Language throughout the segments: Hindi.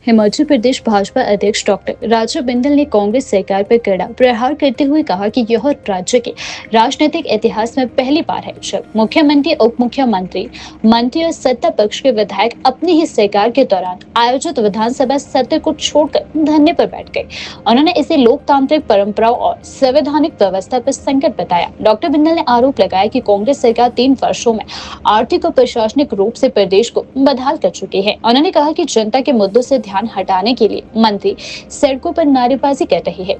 हिमाचल प्रदेश भाजपा अध्यक्ष डॉक्टर राजीव बिंदल ने कांग्रेस सरकार पर कड़ा प्रहार करते हुए कहा कि यह राज्य के राजनीतिक इतिहास में पहली बार है जब मुख्यमंत्री, उप मुख्यमंत्री, मंत्री और सत्ता पक्ष के विधायक अपनी ही सरकार के दौरान आयोजित विधानसभा सत्र को छोड़कर धरने पर बैठ गए। उन्होंने इसे लोकतांत्रिक परंपराओं और संवैधानिक व्यवस्था पर संकट बताया। डॉक्टर बिंदल ने आरोप लगाया कि कांग्रेस सरकार 3 वर्षों में आर्थिक और प्रशासनिक रूप से प्रदेश को बदहाल कर चुकी है। उन्होंने कहा कि जनता के मुद्दों से ध्यान हटाने के लिए मंत्री सड़कों पर नारेबाजी कर रही है,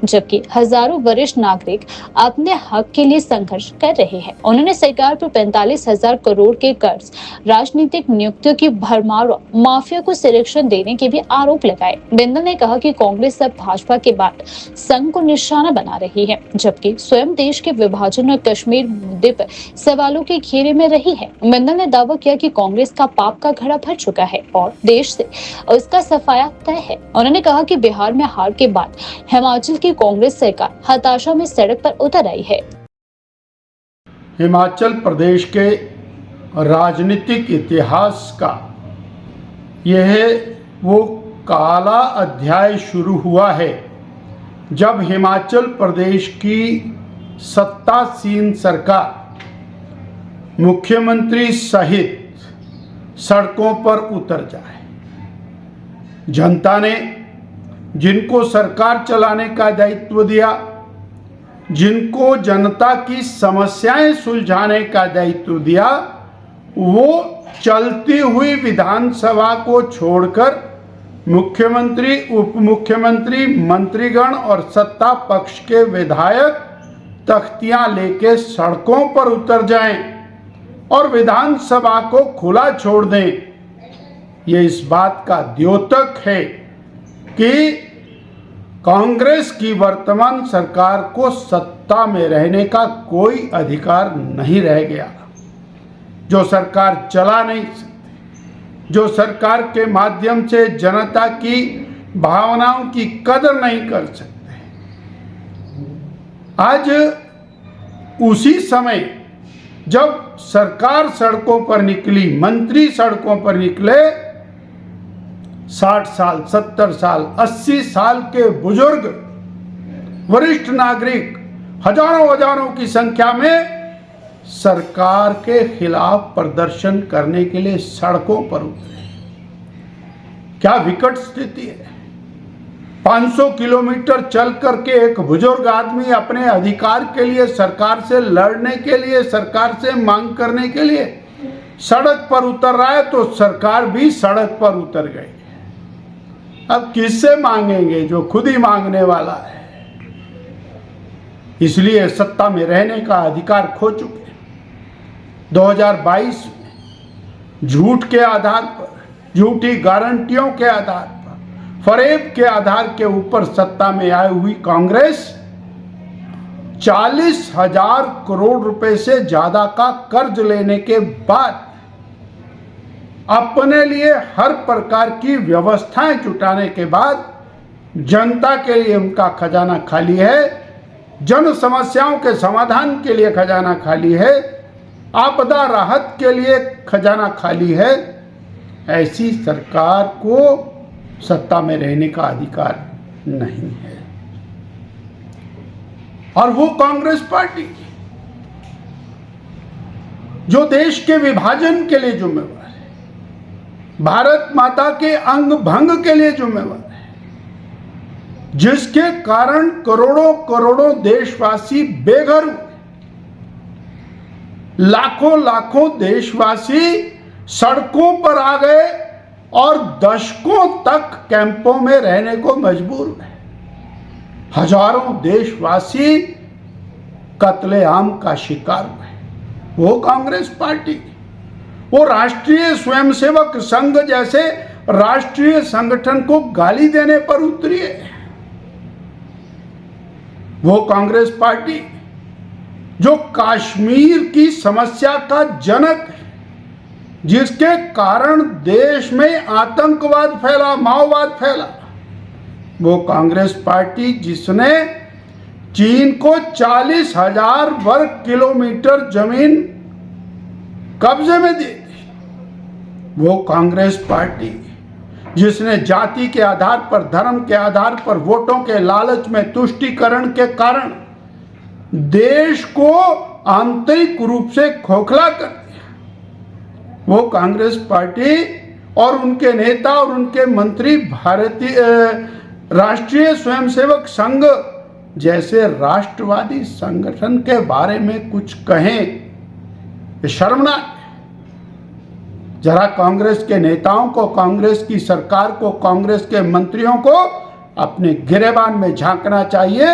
जबकि हजारों वरिष्ठ नागरिक अपने हक के लिए संघर्ष कर रहे हैं। उन्होंने सरकार पर 45,000 करोड़ के कर्ज, राजनीतिक नियुक्तियों की भरमार और माफिया को संरक्षण देने के भी आरोप लगाए। बिंदल ने कहा कि कांग्रेस अब भाजपा के बाद संघ को निशाना बना रही है, जबकि स्वयं देश के विभाजन और कश्मीर मुद्दे पर सवालों के घेरे में रही है। बिंदल ने दावा किया कि कांग्रेस का पाप का घड़ा भर चुका है और देश से उसका सफाया तय है। उन्होंने कहा कि बिहार में हार के बाद हिमाचल की कांग्रेस सरकार हताशा में सड़क पर उतर आई है। हिमाचल प्रदेश के राजनीतिक इतिहास का यह वो काला अध्याय शुरू हुआ है जब हिमाचल प्रदेश की सत्तासीन सरकार मुख्यमंत्री सहित सड़कों पर उतर जाए। जनता ने जिनको सरकार चलाने का दायित्व दिया, जिनको जनता की समस्याएं सुलझाने का दायित्व दिया, वो चलती हुई विधानसभा को छोड़कर मुख्यमंत्री, उप मुख्यमंत्री, मंत्रीगण और सत्ता पक्ष के विधायक तख्तियां लेके सड़कों पर उतर जाएं और विधानसभा को खुला छोड़ दें। ये इस बात का द्योतक है कि कांग्रेस की वर्तमान सरकार को सत्ता में रहने का कोई अधिकार नहीं रह गया। जो सरकार चला नहीं सकती, जो सरकार के माध्यम से जनता की भावनाओं की कदर नहीं कर सकते। आज उसी समय जब सरकार सड़कों पर निकली, मंत्री सड़कों पर निकले, 60 साल, 70 साल, 80 साल के बुजुर्ग, वरिष्ठ नागरिक हजारों की संख्या में सरकार के खिलाफ प्रदर्शन करने के लिए सड़कों पर उतरे। क्या विकट स्थिति है। 500 किलोमीटर चल करके एक बुजुर्ग आदमी अपने अधिकार के लिए, सरकार से लड़ने के लिए, सरकार से मांग करने के लिए सड़क पर उतर रहा है, तो सरकार भी सड़क पर उतर गई। अब किससे मांगेंगे जो खुद ही मांगने वाला है। इसलिए सत्ता में रहने का अधिकार खो चुके। 2022 में झूठ के आधार पर, झूठी गारंटियों के आधार पर, फरेब के आधार के ऊपर सत्ता में आई हुई कांग्रेस 40,000 करोड़ रुपए से ज्यादा का कर्ज लेने के बाद अपने लिए हर प्रकार की व्यवस्थाएं जुटाने के बाद जनता के लिए उनका खजाना खाली है, जन समस्याओं के समाधान के लिए खजाना खाली है, आपदा राहत के लिए खजाना खाली है। ऐसी सरकार को सत्ता में रहने का अधिकार नहीं है। और वो कांग्रेस पार्टी जो देश के विभाजन के लिए जिम्मेवार, भारत माता के अंग भंग के लिए जिम्मेवार है, जिसके कारण करोड़ों देशवासी बेघर हुए, लाखों देशवासी सड़कों पर आ गए और दशकों तक कैंपों में रहने को मजबूर हुए। हजारों देशवासी कत्लेआम का शिकार हुए। वो कांग्रेस पार्टी, वो राष्ट्रीय स्वयंसेवक संघ जैसे राष्ट्रीय संगठन को गाली देने पर उतरी है। वो कांग्रेस पार्टी जो कश्मीर की समस्या का जनक है, जिसके कारण देश में आतंकवाद फैला, माओवाद फैला। वो कांग्रेस पार्टी जिसने चीन को 40,000 वर्ग किलोमीटर जमीन कब्जे में दी। वो कांग्रेस पार्टी जिसने जाति के आधार पर, धर्म के आधार पर, वोटों के लालच में तुष्टीकरण के कारण देश को आंतरिक रूप से खोखला कर दिया, वो कांग्रेस पार्टी और उनके नेता और उनके मंत्री भारतीय राष्ट्रीय स्वयंसेवक संघ जैसे राष्ट्रवादी संगठन के बारे में कुछ कहें, ये शर्मनाक है। जरा कांग्रेस के नेताओं को, कांग्रेस की सरकार को, कांग्रेस के मंत्रियों को अपने गिरेबान में झांकना चाहिए।